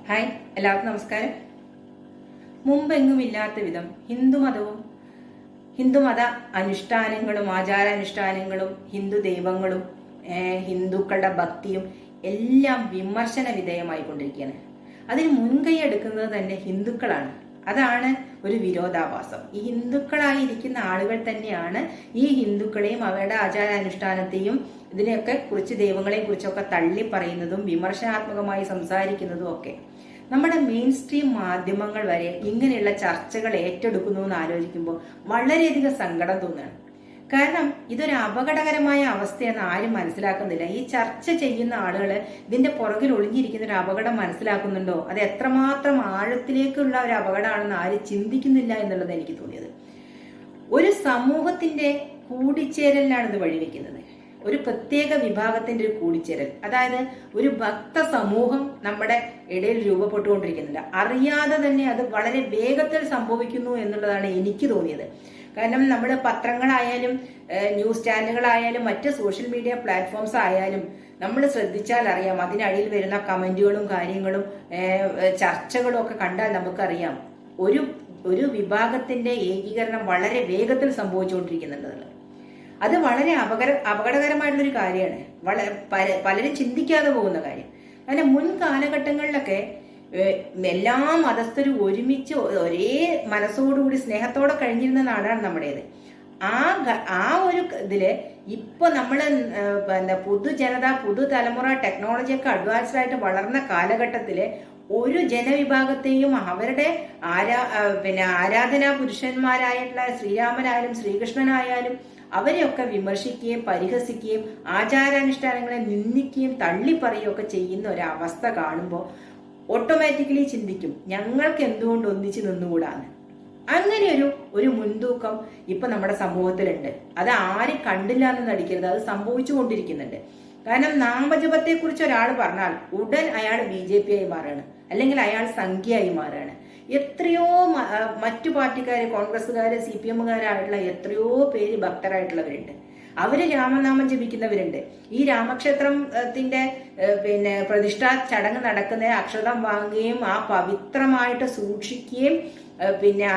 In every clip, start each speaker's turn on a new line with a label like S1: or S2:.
S1: Hi, എല്ലാവർക്കും നമസ്കാരം. മുമ്പെങ്ങുമില്ലാത്ത വിധം ഹിന്ദുമത അനുഷ്ഠാനങ്ങളും ആചാരാനുഷ്ഠാനങ്ങളും ഹിന്ദു ദൈവങ്ങളും ഹിന്ദുക്കളുടെ ഭക്തിയും എല്ലാം വിമർശന വിധേയമായി കൊണ്ടിരിക്കുകയാണ്. അതിന് മുൻകൈ എടുക്കുന്നത് തന്നെ ഹിന്ദുക്കളാണ്. അതാണ് ഒരു വിരോധാഭാസം. ഈ ഹിന്ദുക്കളായിരിക്കുന്ന ആളുകൾ തന്നെയാണ് ഈ ഹിന്ദുക്കളെയും അവരുടെ ആചാരാനുഷ്ഠാനത്തെയും ഇതിനെയൊക്കെ കുറിച്ച് ദൈവങ്ങളെയും കുറിച്ചൊക്കെ തള്ളി പറയുന്നതും വിമർശനാത്മകമായി സംസാരിക്കുന്നതും ഒക്കെ. നമ്മുടെ മെയിൻ സ്ട്രീം മാധ്യമങ്ങൾ വരെ ഇങ്ങനെയുള്ള ചർച്ചകൾ ഏറ്റെടുക്കുന്നു എന്ന് ആലോചിക്കുമ്പോൾ വളരെയധികം സങ്കടം തോന്നുകയാണ്. കാരണം ഇതൊരു അപകടകരമായ അവസ്ഥയെന്ന് ആരും മനസ്സിലാക്കുന്നില്ല. ഈ ചർച്ച ചെയ്യുന്ന ആളുകൾ ഇതിന്റെ പുറകിൽ ഒളിഞ്ഞിരിക്കുന്ന ഒരു അപകടം മനസ്സിലാക്കുന്നുണ്ടോ, അത് എത്രമാത്രം ആഴത്തിലേക്കുള്ള ഒരു അപകടമാണെന്ന് ആരും ചിന്തിക്കുന്നില്ല എന്നുള്ളത് എനിക്ക് തോന്നിയത്. ഒരു സമൂഹത്തിന്റെ കൂടിച്ചേരലിനാണ് ഇത് വഴിവെക്കുന്നത്. ഒരു പ്രത്യേക വിഭാഗത്തിന്റെ ഒരു കൂടിച്ചേരൽ, അതായത് ഒരു ഭക്ത സമൂഹം നമ്മുടെ ഇടയിൽ രൂപപ്പെട്ടുകൊണ്ടിരിക്കുന്നില്ല. അറിയാതെ തന്നെ അത് വളരെ വേഗത്തിൽ സംഭവിക്കുന്നു എന്നുള്ളതാണ് എനിക്ക് തോന്നിയത്. കാരണം നമ്മുടെ പത്രങ്ങളായാലും ന്യൂസ് ചാനലുകളായാലും മറ്റ് സോഷ്യൽ മീഡിയ പ്ലാറ്റ്ഫോംസ് ആയാലും നമ്മൾ ശ്രദ്ധിച്ചാൽ അറിയാം, അതിനടിയിൽ വരുന്ന കമന്റുകളും കാര്യങ്ങളും ചർച്ചകളും ഒക്കെ കണ്ടാൽ നമുക്കറിയാം ഒരു വിഭാഗത്തിന്റെ ഏകീകരണം വളരെ വേഗത്തിൽ സംഭവിച്ചുകൊണ്ടിരിക്കുന്നുണ്ട്. അത് വളരെ അപകടകരമായിട്ടുള്ളൊരു കാര്യമാണ്. പലരും ചിന്തിക്കാതെ പോകുന്ന കാര്യം. കാരണം മുൻ കാലഘട്ടങ്ങളിലൊക്കെ എല്ലാ മതസ്ഥരും ഒരുമിച്ച് ഒരേ മനസ്സോടുകൂടി സ്നേഹത്തോടെ കഴിഞ്ഞിരുന്ന നാടാണ് നമ്മുടേത്. ആ ഒരു ഇതില് ഇപ്പൊ നമ്മള് പുതുതലമുറ ടെക്നോളജിയൊക്കെ അഡ്വാൻസ്ഡ് ആയിട്ട് വളർന്ന കാലഘട്ടത്തില് ഒരു ജനവിഭാഗത്തെയും അവരുടെ ആരാധനാ പുരുഷന്മാരായിട്ടുള്ള ശ്രീരാമനായാലും ശ്രീകൃഷ്ണനായാലും അവരെയൊക്കെ വിമർശിക്കുകയും പരിഹസിക്കുകയും ആചാരാനുഷ്ഠാനങ്ങളെ നിന്ദിക്കുകയും തള്ളിപ്പറയുകയും ഒക്കെ ചെയ്യുന്ന ഒരവസ്ഥ കാണുമ്പോൾ ഓട്ടോമാറ്റിക്കലി ചിന്തിക്കും, ഞങ്ങൾക്ക് എന്തുകൊണ്ട് ഒന്നിച്ച് നിന്നുകൂടാന്ന്. അങ്ങനെ ഒരു മുൻതൂക്കം ഇപ്പൊ നമ്മുടെ സമൂഹത്തിലുണ്ട്. അത് ആരും കണ്ടില്ല എന്ന് നടിക്കരുത്, അത് സംഭവിച്ചു കൊണ്ടിരിക്കുന്നുണ്ട്. കാരണം നാമജപത്തെ കുറിച്ച് ഒരാൾ പറഞ്ഞാൽ ഉടൻ അയാൾ BJP ആയി മാറുകയാണ്, അല്ലെങ്കിൽ അയാൾ സംഖ്യയായി മാറുകയാണ്. എത്രയോ മറ്റു പാർട്ടിക്കാര്, കോൺഗ്രസ്സുകാര്, CPM-കാരായിട്ടുള്ള എത്രയോ പേര് ഭക്തരായിട്ടുള്ളവരുണ്ട്. അവര് രാമനാമം ജപിക്കുന്നവരുണ്ട്. ഈ രാമക്ഷേത്രത്തിന്റെ പ്രതിഷ്ഠാ ചടങ്ങ് നടക്കുന്ന അക്ഷതം വാങ്ങുകയും ആ പവിത്രമായിട്ട് സൂക്ഷിക്കുകയും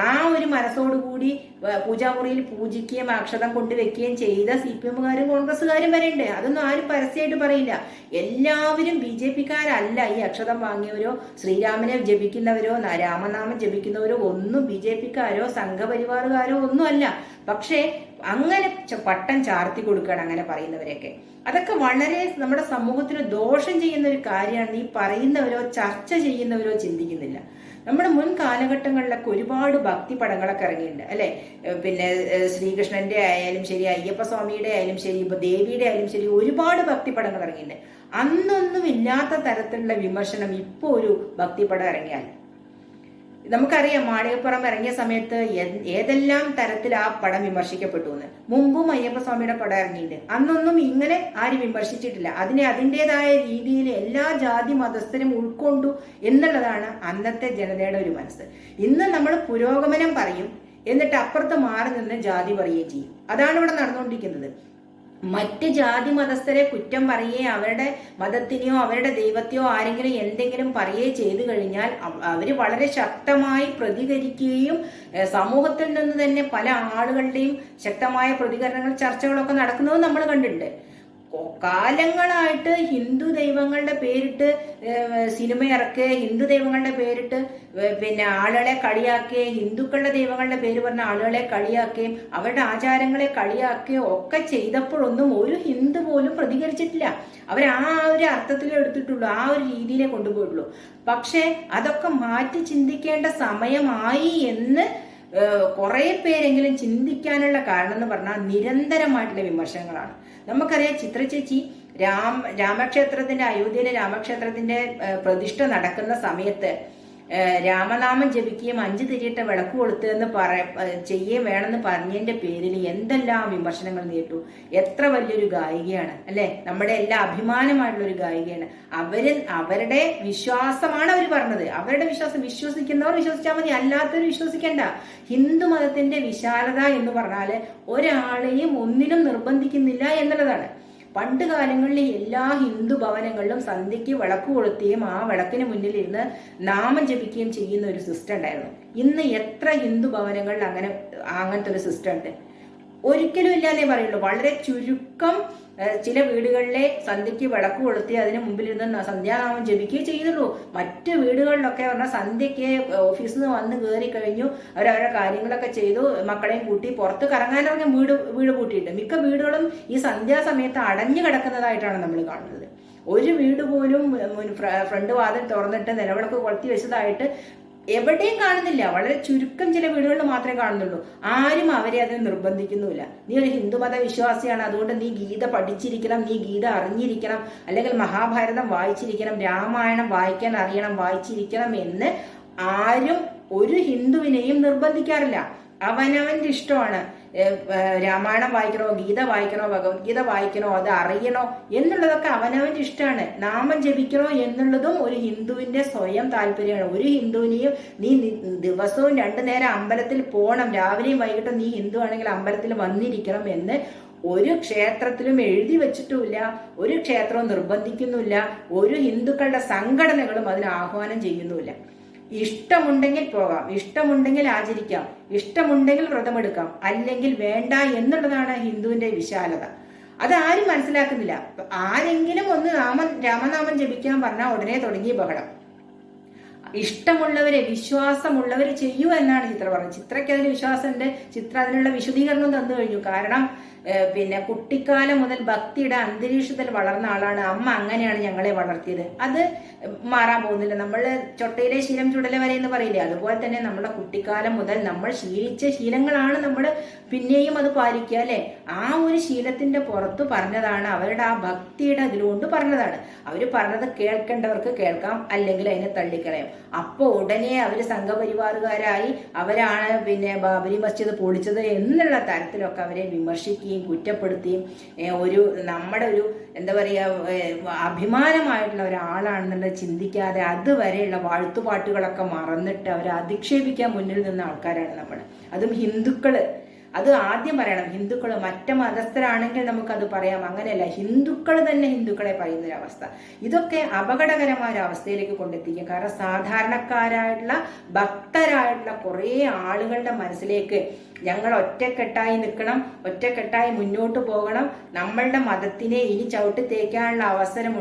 S1: ആ ഒരു മനസ്സോടുകൂടി പൂജാമുറിയിൽ പൂജിക്കുകയും അക്ഷതം കൊണ്ടുവെക്കുകയും ചെയ്ത CPM-കാരും കോൺഗ്രസ്സുകാരും വരെ ഉണ്ട്. അതൊന്നും ആരും പരസ്യമായിട്ട് പറയില്ല. എല്ലാവരും BJP-കാരല്ല. ഈ അക്ഷതം വാങ്ങിയവരോ ശ്രീരാമനെ ജപിക്കുന്നവരോ രാമനാമം ജപിക്കുന്നവരോ ഒന്നും BJP-കാരോ സംഘപരിവാറുകാരോ ഒന്നും അല്ല. പക്ഷേ അങ്ങനെ പട്ടം ചാർത്തി കൊടുക്കുകയാണ് അങ്ങനെ പറയുന്നവരെയൊക്കെ. അതൊക്കെ വളരെ നമ്മുടെ സമൂഹത്തിന് ദോഷം ചെയ്യുന്ന ഒരു കാര്യമാണ്. ഈ പറയുന്നവരോ ചർച്ച ചെയ്യുന്നവരോ ചിന്തിക്കുന്നില്ല. നമ്മുടെ മുൻ കാലഘട്ടങ്ങളിലൊക്കെ ഒരുപാട് ഭക്തി പടങ്ങളൊക്കെ ഇറങ്ങിയിട്ടുണ്ട്, അല്ലെ? ശ്രീകൃഷ്ണന്റെ ആയാലും ശരി, അയ്യപ്പ സ്വാമിയുടെ ആയാലും ശരി, ഇപ്പൊ ദേവിയുടെ ആയാലും ശരി, ഒരുപാട് ഭക്തി പടങ്ങൾ ഇറങ്ങിയിട്ടുണ്ട്. അന്നൊന്നും ഇല്ലാത്ത തരത്തിലുള്ള വിമർശനം ഇപ്പൊ ഒരു ഭക്തിപടം ഇറങ്ങിയാൽ നമുക്കറിയാം. മാളികപ്പുറം ഇറങ്ങിയ സമയത്ത് ഏതെല്ലാം തരത്തിൽ ആ പടം വിമർശിക്കപ്പെട്ടു എന്ന്. മുമ്പും അയ്യപ്പ സ്വാമിയുടെ പടം ഇറങ്ങിയിട്ടുണ്ട്. അന്നൊന്നും ഇങ്ങനെ ആരും വിമർശിച്ചിട്ടില്ല. അതിനെ അതിൻ്റെതായ രീതിയിൽ എല്ലാ ജാതി മതസ്ഥരും ഉൾക്കൊണ്ടു എന്നുള്ളതാണ് അന്നത്തെ ജനതയുടെ ഒരു മനസ്സ്. ഇന്ന് നമ്മൾ പുരോഗമനം പറയും, എന്നിട്ട് അപ്പുറത്ത് മാറി നിന്ന് ജാതി പറയുകയും ചെയ്യും. അതാണ് ഇവിടെ നടന്നുകൊണ്ടിരിക്കുന്നത്. മറ്റ് ജാതി മതസ്ഥരെ കുറ്റം പറയുകയോ അവരുടെ മതത്തിനെയോ അവരുടെ ദൈവത്തെയോ ആരെങ്കിലും എന്തെങ്കിലും പറയുകയോ ചെയ്തു കഴിഞ്ഞാൽ അവര് വളരെ ശക്തമായി പ്രതികരിക്കുകയും സമൂഹത്തിൽ നിന്ന് തന്നെ പല ആളുകളുടെയും ശക്തമായ പ്രതികരണങ്ങൾ, ചർച്ചകളൊക്കെ നടക്കുന്നതും നമ്മൾ കണ്ടിട്ടുണ്ട്. കാലങ്ങളായിട്ട് ഹിന്ദു ദൈവങ്ങളുടെ പേരിട്ട് സിനിമ ഇറക്കുക, ഹിന്ദു ദൈവങ്ങളുടെ പേരിട്ട് ആളുകളെ കളിയാക്കുകയും ഹിന്ദുക്കളുടെ ദൈവങ്ങളുടെ പേര് പറഞ്ഞ ആളുകളെ കളിയാക്കുകയും അവരുടെ ആചാരങ്ങളെ കളിയാക്കുകയും ഒക്കെ ചെയ്തപ്പോഴൊന്നും ഒരു ഹിന്ദു പോലും പ്രതികരിച്ചിട്ടില്ല. അവർ ആ ഒരു അർത്ഥത്തിലേ എടുത്തിട്ടുള്ളൂ, ആ ഒരു രീതിയിലേ കൊണ്ടുപോയിട്ടുള്ളൂ. പക്ഷെ അതൊക്കെ മാറ്റി ചിന്തിക്കേണ്ട സമയമായി എന്ന് കുറെ പേരെങ്കിലും ചിന്തിക്കാനുള്ള കാരണം എന്ന് പറഞ്ഞാൽ നിരന്തരമായിട്ടുള്ള വിമർശനങ്ങളാണ്. നമുക്കറിയാം, ചിത്ര ചേച്ചി രാമക്ഷേത്രത്തിന്റെ അയോധ്യയിലെ രാമക്ഷേത്രത്തിന്റെ പ്രതിഷ്ഠ നടക്കുന്ന സമയത്ത് രാമനാമം ജപിക്കുകയും 5 തിരിയിട്ട വിളക്ക് കൊളുത്തുക എന്ന് ചെയ്യുകയും വേണമെന്ന് പറഞ്ഞതിന്റെ പേരിൽ എന്തെല്ലാം വിമർശനങ്ങൾ നേരിട്ടു. എത്ര വലിയൊരു ഗായികയാണ്, അല്ലെ? നമ്മുടെ എല്ലാ അഭിമാനമായിട്ടുള്ള ഒരു ഗായികയാണ്. അവരുടെ വിശ്വാസമാണ് അവർ പറഞ്ഞത്. അവരുടെ വിശ്വാസം വിശ്വസിക്കുന്നവർ വിശ്വസിച്ചാൽ മതി, അല്ലാത്തവർ വിശ്വസിക്കണ്ട. ഹിന്ദു മതത്തിന്റെ വിശാലത എന്ന് പറഞ്ഞാല് ഒരാളെയും ഒന്നിനും നിർബന്ധിക്കുന്നില്ല എന്നുള്ളതാണ്. പണ്ട് കാലങ്ങളിൽ എല്ലാ ഹിന്ദു ഭവനങ്ങളിലും സന്ധ്യയ്ക്ക് വിളക്ക് കൊളുത്തുകയും ആ വിളക്കിന് മുന്നിൽ ഇരുന്ന് നാമം ജപിക്കുകയും ചെയ്യുന്ന ഒരു സിസ്റ്റം ഉണ്ടായിരുന്നു. ഇന്ന് എത്ര ഹിന്ദു ഭവനങ്ങളിൽ അങ്ങനത്തെ ഒരു സിസ്റ്റം ഉണ്ട്? ഒരിക്കലും ഇല്ലാന്നേ പറയുള്ളൂ. വളരെ ചുരുക്കം ചില വീടുകളിലെ സന്ധ്യയ്ക്ക് വിളക്ക് കൊളുത്തി അതിന് മുമ്പിലിരുന്ന് സന്ധ്യാനാമം ജപിക്കുകയും ചെയ്യുന്നുള്ളൂ. മറ്റ് വീടുകളിലൊക്കെ പറഞ്ഞാൽ സന്ധ്യയ്ക്ക് ഓഫീസിൽ നിന്ന് വന്ന് കയറി കഴിഞ്ഞു അവരവരുടെ കാര്യങ്ങളൊക്കെ ചെയ്തു, മക്കളെയും കൂട്ടി പുറത്ത് കറങ്ങാനിറങ്ങി വീട് പൂട്ടിയിട്ട് മിക്ക വീടുകളും ഈ സന്ധ്യാസമയത്ത് അടഞ്ഞു കിടക്കുന്നതായിട്ടാണ് നമ്മൾ കാണുന്നത്. ഒരു വീട് പോലും ഫ്രണ്ട് വാതിൽ തുറന്നിട്ട് നിലവിളക്ക് കൊളുത്തി വെച്ചതായിട്ട് എവിടെയും കാണുന്നില്ല. വളരെ ചുരുക്കം ചില വീടുകളിൽ മാത്രമേ കാണുന്നുള്ളൂ. ആരും അവരെ അതിന് നിർബന്ധിക്കുന്നുമില്ല. നീ ഒരു ഹിന്ദുമത വിശ്വാസിയാണ്, അതുകൊണ്ട് നീ ഗീത പഠിച്ചിരിക്കണം, നീ ഗീത അറിഞ്ഞിരിക്കണം, അല്ലെങ്കിൽ മഹാഭാരതം വായിച്ചിരിക്കണം, രാമായണം വായിക്കാൻ അറിയണം, വായിച്ചിരിക്കണം എന്ന് ആരും ഒരു ഹിന്ദുവിനെയും നിർബന്ധിക്കാറില്ല. അവനവന്റെ ഇഷ്ടമാണ്. രാമായണം വായിക്കണോ, ഗീത വായിക്കണോ, ഭഗവത്ഗീത വായിക്കണോ, അത് അറിയണോ എന്നുള്ളതൊക്കെ അവനവന്റെ ഇഷ്ടമാണ്. നാമം ജപിക്കണോ എന്നുള്ളതും ഒരു ഹിന്ദുവിന്റെ സ്വയം താല്പര്യമാണ്. ഒരു ഹിന്ദുവിനെയും നീ ദിവസവും 2 നേരം അമ്പലത്തിൽ പോകണം, രാവിലെയും വൈകിട്ടും നീ ഹിന്ദു ആണെങ്കിൽ അമ്പലത്തിൽ വന്നിരിക്കണം എന്ന് ഒരു ക്ഷേത്രത്തിലും എഴുതി വെച്ചിട്ടുമില്ല, ഒരു ക്ഷേത്രവും നിർബന്ധിക്കുന്നുമില്ല, ഒരു ഹിന്ദുക്കളുടെ സംഘടനകളും അതിന് ആഹ്വാനം ചെയ്യുന്നുമില്ല. ഇഷ്ടമുണ്ടെങ്കിൽ പോകാം, ഇഷ്ടമുണ്ടെങ്കിൽ ആചരിക്കാം, ഇഷ്ടമുണ്ടെങ്കിൽ വ്രതമെടുക്കാം, അല്ലെങ്കിൽ വേണ്ട എന്നുള്ളതാണ് ഹിന്ദുവിന്റെ വിശാലത. അതാരും മനസ്സിലാക്കുന്നില്ല. ആരെങ്കിലും ഒന്ന് രാമനാമം ജപിക്കാൻ പറഞ്ഞാൽ ഉടനെ തുടങ്ങി ബഹളം. ഇഷ്ടമുള്ളവരെ, വിശ്വാസമുള്ളവര് ചെയ്യൂ എന്നാണ് ചിത്ര പറഞ്ഞത്. ചിത്രയ്ക്ക് അതിന് വിശ്വാസമുണ്ട്. ചിത്ര അതിനുള്ള വിശദീകരണം തന്നു കഴിഞ്ഞു. കാരണം കുട്ടിക്കാലം മുതൽ ഭക്തിയുടെ അന്തരീക്ഷത്തിൽ വളർന്ന ആളാണ്. അമ്മ അങ്ങനെയാണ് ഞങ്ങളെ വളർത്തിയത്. അത് മാറാൻ പോകുന്നില്ല. നമ്മൾ ചൊട്ടയിലെ ശീലം ചുടല വരെ എന്ന് പറയില്ലേ, അതുപോലെ തന്നെ നമ്മുടെ കുട്ടിക്കാലം മുതൽ നമ്മൾ ശീലിച്ച ശീലങ്ങളാണ് നമ്മൾ പിന്നെയും അത് പാലിക്കുക അല്ലെ. ആ ഒരു ശീലത്തിന്റെ പുറത്ത് പറഞ്ഞതാണ്, അവരുടെ ആ ഭക്തിയുടെ ഇതിലുകൊണ്ട് പറഞ്ഞതാണ്. അവര് പറഞ്ഞത് കേൾക്കേണ്ടവർക്ക് കേൾക്കാം, അല്ലെങ്കിൽ അതിനെ തള്ളിക്കളയാം. അപ്പൊ ഉടനെ അവര് സംഘപരിവാറുകാരായി അവരാണ് ബാബരി മസ്ജിദ് പൊളിച്ചത് എന്നുള്ള തരത്തിലൊക്കെ അവരെ വിമർശിക്കുകയും കുറ്റപ്പെടുത്തുകയും നമ്മുടെ ഒരു എന്താ പറയുക അഭിമാനമായിട്ടുള്ള ഒരാളാണെന്നുള്ളത് ചിന്തിക്കാതെ അതുവരെയുള്ള വാഴ്ത്തുപാട്ടുകളൊക്കെ മറന്നിട്ട് അവരെ അധിക്ഷേപിക്കാൻ മുന്നിൽ നിന്ന ആൾക്കാരാണ് നമ്മൾ. അതും ഹിന്ദുക്കള്. അത് ആദ്യം പറയണം. ഹിന്ദുക്കൾ മറ്റു മതസ്ഥരാണെങ്കിൽ നമുക്കത് പറയാം, അങ്ങനെയല്ല. ഹിന്ദുക്കൾ തന്നെ ഹിന്ദുക്കളെ പറയുന്നൊരവസ്ഥ, ഇതൊക്കെ അപകടകരമായ ഒരു അവസ്ഥയിലേക്ക് കൊണ്ടെത്തിക്കും. കാരണം സാധാരണക്കാരായിട്ടുള്ള ഭക്തരായിട്ടുള്ള കുറേ ആളുകളുടെ മനസ്സിലേക്ക് ഞങ്ങൾ ഒറ്റക്കെട്ടായി നിൽക്കണം, ഒറ്റക്കെട്ടായി മുന്നോട്ട് പോകണം, നമ്മളുടെ മതത്തിനെ ഇനി ചവിട്ടി തേക്കാനുള്ള അവസരം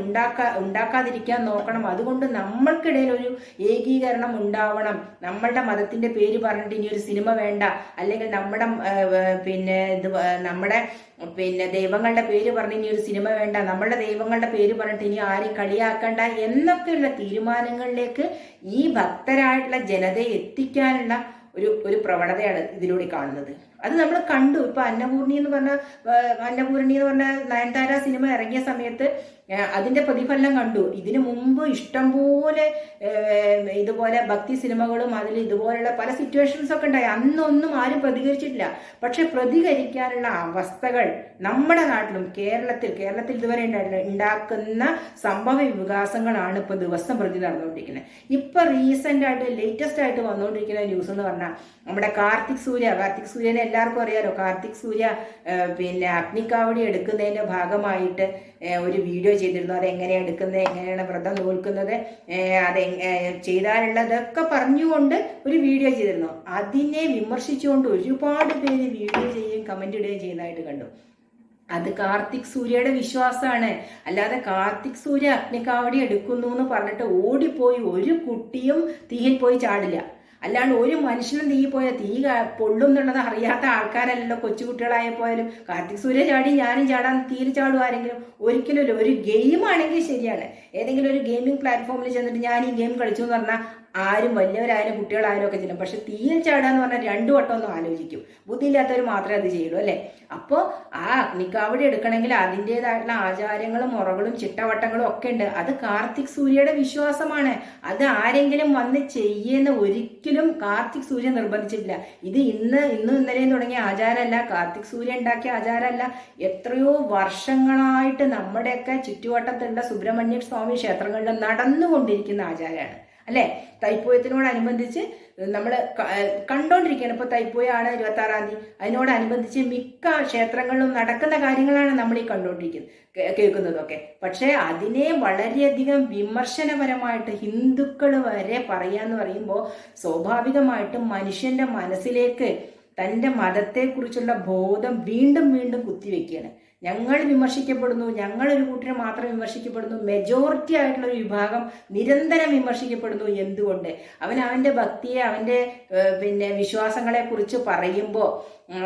S1: ഉണ്ടാക്കാതിരിക്കാൻ നോക്കണം, അതുകൊണ്ട് നമ്മൾക്കിടയിൽ ഒരു ഏകീകരണം ഉണ്ടാവണം, നമ്മളുടെ മതത്തിന്റെ പേര് പറഞ്ഞിട്ട് ഇനി ഒരു സിനിമ വേണ്ട, അല്ലെങ്കിൽ നമ്മുടെ ദൈവങ്ങളുടെ പേര് പറഞ്ഞ് ഇനി ഒരു സിനിമ വേണ്ട, നമ്മളുടെ ദൈവങ്ങളുടെ പേര് പറഞ്ഞിട്ട് ഇനി ആരും കളിയാക്കണ്ട എന്നൊക്കെയുള്ള തീരുമാനങ്ങളിലേക്ക് ഈ ഭക്തരായിട്ടുള്ള ജനതയെ എത്തിക്കാനുള്ള ഒരു പ്രവണതയാണ് ഇതിലൂടെ കാണുന്നത്. അത് നമ്മൾ കണ്ടു. ഇപ്പൊ അന്നപൂർണി എന്ന് പറഞ്ഞ നയൻതാര സിനിമ ഇറങ്ങിയ സമയത്ത് അതിന്റെ പ്രതിഫലനം കണ്ടു. ഇതിനു മുമ്പ് ഇഷ്ടംപോലെ ഇതുപോലെ ഭക്തി സിനിമകളും അതിൽ ഇതുപോലുള്ള പല സിറ്റുവേഷൻസ് ഒക്കെ ഉണ്ടായി. അന്നൊന്നും ആരും പ്രതികരിച്ചിട്ടില്ല. പക്ഷെ പ്രതികരിക്കാനുള്ള അവസ്ഥകൾ നമ്മുടെ നാട്ടിലും കേരളത്തിൽ ഇതുവരെ ഉണ്ടാക്കുന്ന സംഭവ വികാസങ്ങളാണ് ഇപ്പൊ ദിവസം പ്രതി നടന്നുകൊണ്ടിരിക്കുന്നത്. ഇപ്പൊ റീസെന്റ് ആയിട്ട് ലേറ്റസ്റ്റ് ആയിട്ട് വന്നുകൊണ്ടിരിക്കുന്ന ന്യൂസ് എന്ന് പറഞ്ഞാൽ നമ്മുടെ കാർത്തിക് സൂര്യനെ എല്ലാവർക്കും അറിയാലോ. കാർത്തിക് സൂര്യ അഗ്നിക്കാവടി എടുക്കുന്നതിന്റെ ഭാഗമായിട്ട് ഒരു വീഡിയോ ചെയ്തിരുന്നു. അതെങ്ങനെയാണ് എടുക്കുന്നത്, എങ്ങനെയാണ് വ്രതം നോക്കുന്നത്, അത് ചെയ്താലുള്ളതൊക്കെ പറഞ്ഞുകൊണ്ട് ഒരു വീഡിയോ ചെയ്തിരുന്നു. അതിനെ വിമർശിച്ചുകൊണ്ട് ഒരുപാട് പേര് വീഡിയോ ചെയ്യുകയും കമന്റ് ഇടുകയും ചെയ്യുന്നതായിട്ട് കണ്ടു. അത് കാർത്തിക് സൂര്യയുടെ വിശ്വാസമാണ്. അല്ലാതെ കാർത്തിക് സൂര്യ അഗ്നിക്കാവടി എടുക്കുന്നു എന്ന് പറഞ്ഞിട്ട് ഓടിപ്പോയി ഒരു കുട്ടിയും തീയിൽ പോയി ചാടില്ല. അല്ലാണ്ട് ഒരു മനുഷ്യനും തീ പോയാൽ തീ പൊള്ളും എന്നുള്ളത് അറിയാത്ത ആൾക്കാരല്ലല്ലോ കൊച്ചുകുട്ടികളായപ്പോയാലും. കാർത്തിക് സൂര്യ ചാടി ഞാനും ചാടാൻ തീയിൽ ചാടും ആരെങ്കിലും? ഒരിക്കലുമില്ല. ഒരു ഗെയിം ആണെങ്കിൽ ശരിയാണ്. ഏതെങ്കിലും ഒരു ഗെയിമിംഗ് പ്ലാറ്റ്ഫോമിൽ ചെന്നിട്ട് ഞാൻ ഈ ഗെയിം കളിച്ചു എന്ന് പറഞ്ഞാൽ ആരും വലിയവരായാലും കുട്ടികളായാലും ഒക്കെ ചെയ്യും. പക്ഷെ തീയിൽ ചാടാന്ന് പറഞ്ഞാൽ 2 വട്ടം ഒന്നും ആലോചിക്കും. ബുദ്ധിയില്ലാത്തവർ മാത്രമേ അത് ചെയ്യുള്ളൂ അല്ലെ. അപ്പോൾ ആ അഗ്നിക്കാവടി എടുക്കണമെങ്കിൽ അതിൻ്റെതായിട്ടുള്ള ആചാരങ്ങളും മുറകളും ചിട്ടവട്ടങ്ങളും ഒക്കെ ഉണ്ട്. അത് കാർത്തിക് സൂര്യയുടെ വിശ്വാസമാണ്. അത് ആരെങ്കിലും വന്ന് ചെയ്യുന്ന ഒരിക്കലും കാർത്തിക് സൂര്യ നിർബന്ധിച്ചിട്ടില്ല. ഇത് ഇന്നും ഇന്നലെയും തുടങ്ങിയ ആചാരമല്ല, കാർത്തിക് സൂര്യ ഉണ്ടാക്കിയ ആചാരമല്ല. എത്രയോ വർഷങ്ങളായിട്ട് നമ്മുടെയൊക്കെ ചുറ്റുവട്ടത്തുള്ള സുബ്രഹ്മണ്യ സ്വാമി ക്ഷേത്രങ്ങളിൽ നടന്നുകൊണ്ടിരിക്കുന്ന ആചാരമാണ് അല്ലെ? തൈപ്പൂയത്തിനോടനുബന്ധിച്ച് നമ്മൾ കണ്ടോണ്ടിരിക്കുകയാണ്. ഇപ്പൊ തൈപ്പൂയാണ് 26-ാം തീയതി. അതിനോടനുബന്ധിച്ച് മിക്ക ക്ഷേത്രങ്ങളിലും നടക്കുന്ന കാര്യങ്ങളാണ് നമ്മൾ ഈ കണ്ടോണ്ടിരിക്കുന്നത്, കേൾക്കുന്നതൊക്കെ. പക്ഷെ അതിനെ വളരെയധികം വിമർശനപരമായിട്ട് ഹിന്ദുക്കൾ വരെ പറയാന്ന് പറയുമ്പോൾ സ്വാഭാവികമായിട്ടും മനുഷ്യന്റെ മനസ്സിലേക്ക് തൻ്റെ മതത്തെക്കുറിച്ചുള്ള ബോധം വീണ്ടും വീണ്ടും കുത്തിവെക്കുകയാണ്. ഞങ്ങൾ വിമർശിക്കപ്പെടുന്നു, ഞങ്ങളൊരു കൂട്ടരെ മാത്രം വിമർശിക്കപ്പെടുന്നു, മെജോറിറ്റി ആയിട്ടുള്ള ഒരു വിഭാഗം നിരന്തരം വിമർശിക്കപ്പെടുന്നു. എന്തുകൊണ്ട്? അവൻ്റെ ഭക്തിയെ, അവൻ്റെ വിശ്വാസങ്ങളെ കുറിച്ച് പറയുമ്പോൾ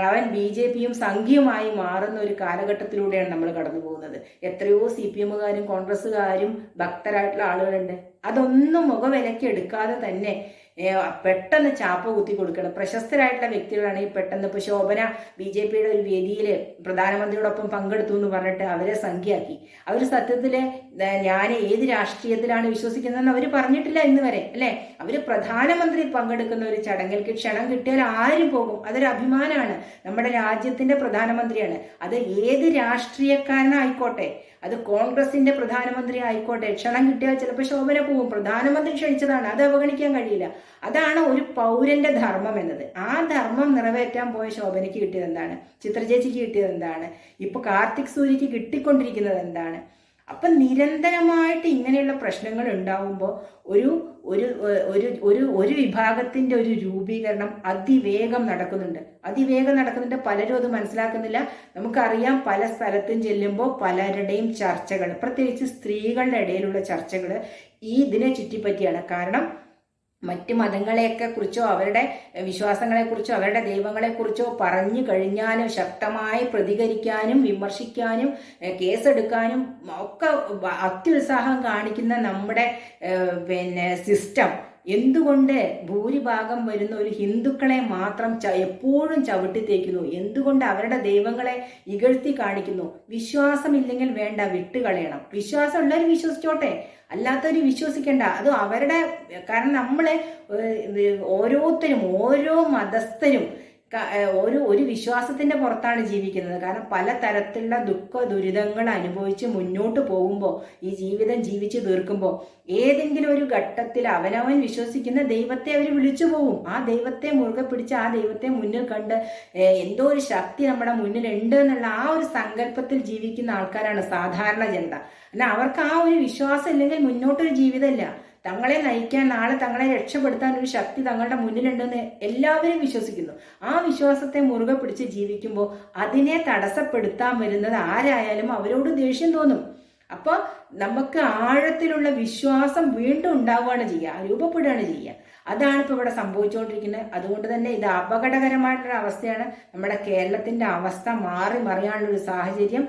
S1: അവൻ BJPയും സംഘിയുമായി മാറുന്ന ഒരു കാലഘട്ടത്തിലൂടെയാണ് നമ്മൾ കടന്നു പോകുന്നത്. എത്രയോ CPMകാരും കോൺഗ്രസ്സുകാരും ഭക്തരായിട്ടുള്ള ആളുകളുണ്ട്. അതൊന്നും മുഖവിലയ്ക്ക് എടുക്കാതെ തന്നെ പെട്ടെന്ന് ചാപ്പ കുത്തി കൊടുക്കണം. പ്രശസ്തരായിട്ടുള്ള വ്യക്തികളാണെങ്കിൽ പെട്ടെന്ന് ഇപ്പോൾ ശോഭന BJPയുടെ ഒരു വേദിയിൽ പ്രധാനമന്ത്രിയോടൊപ്പം പങ്കെടുത്തു എന്ന് പറഞ്ഞിട്ട് അവരെ സംഖ്യയാക്കി. അവർ സത്യത്തിൽ ഞാൻ ഏത് രാഷ്ട്രീയത്തിലാണ് വിശ്വസിക്കുന്നതെന്ന് അവർ പറഞ്ഞിട്ടില്ല ഇന്ന് വരെ, അല്ലേ? അവർ പ്രധാനമന്ത്രി പങ്കെടുക്കുന്ന ഒരു ചടങ്ങിലേക്ക് ക്ഷണം കിട്ടിയാൽ ആരും പോകും. അതൊരു അഭിമാനമാണ്. നമ്മുടെ രാജ്യത്തിന്റെ പ്രധാനമന്ത്രിയാണ്. അത് ഏത് രാഷ്ട്രീയക്കാരനായിക്കോട്ടെ, അത് കോൺഗ്രസിന്റെ പ്രധാനമന്ത്രി ആയിക്കോട്ടെ, ക്ഷണം കിട്ടിയാൽ ചിലപ്പോൾ ശോഭന പോകും. പ്രധാനമന്ത്രി ക്ഷണിച്ചതാണ്, അത് അവഗണിക്കാൻ കഴിയില്ല. അതാണ് ഒരു പൗരന്റെ ധർമ്മം എന്നത്. ആ ധർമ്മം നിറവേറ്റാൻ പോയ ശോഭനയ്ക്ക് കിട്ടിയത് എന്താണ്? ചിത്രചേച്ചിക്ക് കിട്ടിയത് എന്താണ്? ഇപ്പൊ കാർത്തിക് സൂര്യക്ക് കിട്ടിക്കൊണ്ടിരിക്കുന്നത് എന്താണ്? അപ്പൊ നിരന്തരമായിട്ട് ഇങ്ങനെയുള്ള പ്രശ്നങ്ങൾ ഉണ്ടാവുമ്പോൾ ഒരു ഒരു ഒരു ഒരു വിഭാഗത്തിന്റെ ഒരു രൂപീകരണം അതിവേഗം നടക്കുന്നുണ്ട്. പലരും അത് മനസ്സിലാക്കുന്നില്ല. നമുക്കറിയാം, പല സ്ഥലത്തും ചെല്ലുമ്പോൾ പലരുടെയും ചർച്ചകൾ, പ്രത്യേകിച്ച് സ്ത്രീകളുടെ ഇടയിലുള്ള ചർച്ചകൾ ഈ ഇതിനെ ചുറ്റിപ്പറ്റിയാണ്. കാരണം മറ്റ് മതങ്ങളെയൊക്കെ കുറിച്ചോ അവരുടെ വിശ്വാസങ്ങളെക്കുറിച്ചോ അവരുടെ ദൈവങ്ങളെക്കുറിച്ചോ പറഞ്ഞു കഴിഞ്ഞാലും ശക്തമായി പ്രതികരിക്കാനും വിമർശിക്കാനും കേസെടുക്കാനും ഒക്കെ അത്യുത്സാഹം കാണിക്കുന്ന നമ്മുടെ സിസ്റ്റം എന്തുകൊണ്ട് ഭൂരിഭാഗം വരുന്ന ഒരു ഹിന്ദുക്കളെ മാത്രം എപ്പോഴും ചവിട്ടി തേക്കുന്നു? എന്തുകൊണ്ട് അവരുടെ ദൈവങ്ങളെ ഇകഴ്ത്തി കാണിക്കുന്നു? വിശ്വാസമില്ലെങ്കിൽ വേണ്ട, വിട്ടുകളയണം. വിശ്വാസമുള്ളവർ വിശ്വസിച്ചോട്ടെ, അല്ലാത്തവർ വിശ്വസിക്കേണ്ട. അത് അവരുടെ, കാരണം നമ്മളെ ഓരോരുത്തരും ഓരോ മതസ്ഥരും ഒരു വിശ്വാസത്തിന്റെ പുറത്താണ് ജീവിക്കുന്നത്. കാരണം പല തരത്തിലുള്ള ദുഃഖ ദുരിതങ്ങൾ അനുഭവിച്ച് മുന്നോട്ട് പോകുമ്പോൾ, ഈ ജീവിതം ജീവിച്ച് തീർക്കുമ്പോൾ ഏതെങ്കിലും ഒരു ഘട്ടത്തിൽ അവനവൻ വിശ്വസിക്കുന്ന ദൈവത്തെ അവർ വിളിച്ചു പോകും. ആ ദൈവത്തെ മുറുകെ പിടിച്ച് ആ ദൈവത്തെ മുന്നിൽ കണ്ട് എന്തോ ഒരു ശക്തി നമ്മുടെ മുന്നിൽ ഉണ്ട് എന്നുള്ള ആ ഒരു സങ്കല്പത്തിൽ ജീവിക്കുന്ന ആൾക്കാരാണ് സാധാരണ ജനത. എന്നാൽ അവർക്ക് ആ ഒരു വിശ്വാസം ഇല്ലെങ്കിൽ മുന്നോട്ടൊരു ജീവിതമില്ല. തങ്ങളെ നയിക്കാൻ, നാളെ തങ്ങളെ രക്ഷപ്പെടുത്താൻ ഒരു ശക്തി തങ്ങളുടെ മുന്നിലുണ്ടെന്ന് എല്ലാവരും വിശ്വസിക്കുന്നു. ആ വിശ്വാസത്തെ മുറുകെ പിടിച്ച് ജീവിക്കുമ്പോൾ അതിനെ തടസ്സപ്പെടുത്താൻ വരുന്നത് ആരായാലും അവരോട് ദേഷ്യം തോന്നും. അപ്പോൾ നമുക്ക് ആഴത്തിലുള്ള വിശ്വാസം വീണ്ടും ഉണ്ടാവുകയാണ് ചെയ്യുക, രൂപപ്പെടുകയാണ് ചെയ്യുക. അതാണ് ഇപ്പോൾ ഇവിടെ സംഭവിച്ചുകൊണ്ടിരിക്കുന്നത്. അതുകൊണ്ട് തന്നെ ഇത് അപകടകരമായിട്ടുള്ള അവസ്ഥയാണ്. നമ്മുടെ കേരളത്തിന്റെ അവസ്ഥ മാറി മറിയാനുള്ള ഒരു സാഹചര്യം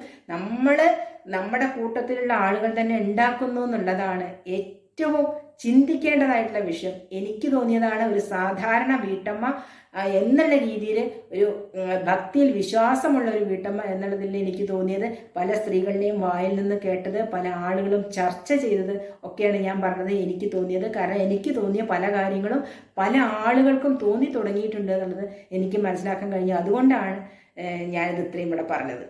S1: നമ്മുടെ കൂട്ടത്തിലുള്ള ആളുകൾ തന്നെ ഉണ്ടാക്കുന്നു എന്നുള്ളതാണ് ഏറ്റവും ചിന്തിക്കേണ്ടതായിട്ടുള്ള വിഷയം. എനിക്ക് തോന്നിയതാണ്, ഒരു സാധാരണ വീട്ടമ്മ എന്നുള്ള രീതിയിൽ, ഒരു ഭക്തിയിൽ വിശ്വാസമുള്ള ഒരു വീട്ടമ്മ എന്നുള്ളതിൽ എനിക്ക് തോന്നിയത്, പല സ്ത്രീകളുടെയും വായിൽ നിന്ന് കേട്ടത്, പല ആളുകളും ചർച്ച ചെയ്തത് ഒക്കെയാണ് ഞാൻ പറഞ്ഞത് എനിക്ക് തോന്നിയത്. കാരണം എനിക്ക് തോന്നിയ പല കാര്യങ്ങളും പല ആളുകൾക്കും തോന്നി തുടങ്ങിയിട്ടുണ്ട് എന്നുള്ളത് എനിക്ക് മനസ്സിലാക്കാൻ കഴിഞ്ഞു. അതുകൊണ്ടാണ് ഞാനിത് ഇത്രയും ഇവിടെ പറഞ്ഞത്.